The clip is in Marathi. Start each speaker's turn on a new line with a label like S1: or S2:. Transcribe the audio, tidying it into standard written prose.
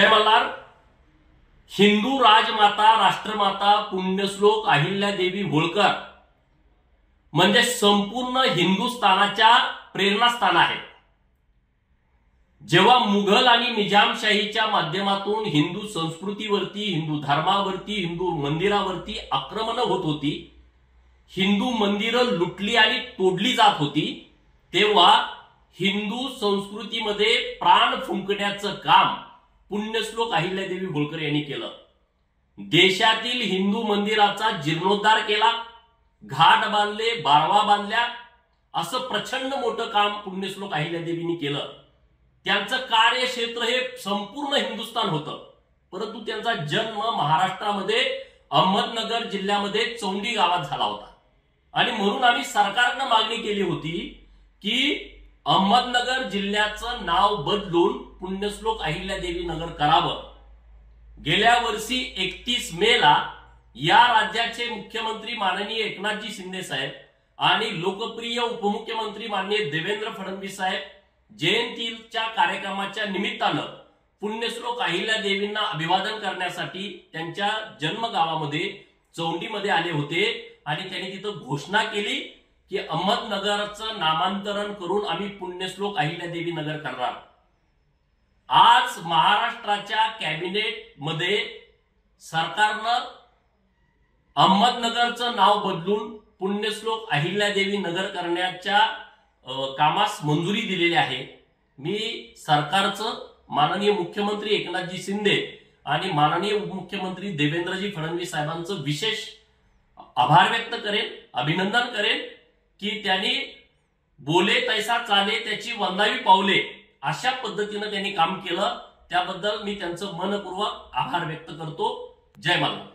S1: जय मल्हार। हिंदू राजमाता राष्ट्रमाता पुण्यश्लोक अहिल्यादेवी होळकर म्हणजे संपूर्ण हिंदुस्थानाच्या प्रेरणास्थान आहे। जेव्हा मुघल आणि निजामशाहीच्या माध्यमातून हिंदू संस्कृतीवरती, हिंदू धर्मावरती, हिंदू मंदिरावरती आक्रमण होत होती, हिंदू मंदिरं लुटली आणि तोडली जात होती, तेव्हा हिंदू संस्कृतीमध्ये प्राण फुंकण्याचं काम पुण्यश्लोक अहिल्यादेवी होळकर यांनी केलं। देशातील हिंदू मंदिराचा जीर्णोद्धार केला, घाट बांधले, बारवा बांधल्या, असं प्रचंड मोठं काम पुण्यश्लोक अहिल्यादेवींनी केलं। त्यांचं कार्यक्षेत्र हे संपूर्ण हिंदुस्थान होतं, परंतु त्यांचा जन्म महाराष्ट्रामध्ये अहमदनगर जिल्ह्यामध्ये चौंडी गावात झाला होता आणि म्हणून आम्ही सरकारनं मागणी केली होती की अहमदनगर जिल्ह्याचं नाव बदलून पुण्यश्लोक अहिल्यादेवी नगर करावं। गेल्या वर्षी 31 मेला या राज्याचे मुख्यमंत्री माननीय एकनाथजी शिंदे साहेब आणि लोकप्रिय उपमुख्यमंत्री माननीय देवेंद्र फडणवीस साहेब जयंतीच्या कार्यक्रमाच्या निमित्तानं पुण्यश्लोक अहिल्यादेवींना अभिवादन करण्यासाठी त्यांच्या जन्मगावामध्ये चौंडीमध्ये आले होते आणि त्यांनी तिथं घोषणा केली की अहमदनगरचं नामांतरण करून आम्ही पुण्यश्लोक अहिल्यादेवी नगर करणार। आज महाराष्ट्राच्या कॅबिनेट मध्ये सरकारनं अहमदनगरचं नाव बदलून पुण्यश्लोक अहिल्यादेवी नगर करण्याच्या कामास मंजुरी दिलेली आहे। मी सरकारचं, माननीय मुख्यमंत्री एकनाथजी शिंदे आणि माननीय उपमुख्यमंत्री देवेंद्रजी फडणवीस साहेबांचं विशेष आभार व्यक्त करेन, अभिनंदन करेन की त्यांनी बोले तैसा चाले त्याची वंदावी पावले अशा पद्धतीने त्यांनी काम केलं। त्याबद्दल मी त्यांचं मनपूर्वक आभार व्यक्त करतो। जय मल्हार।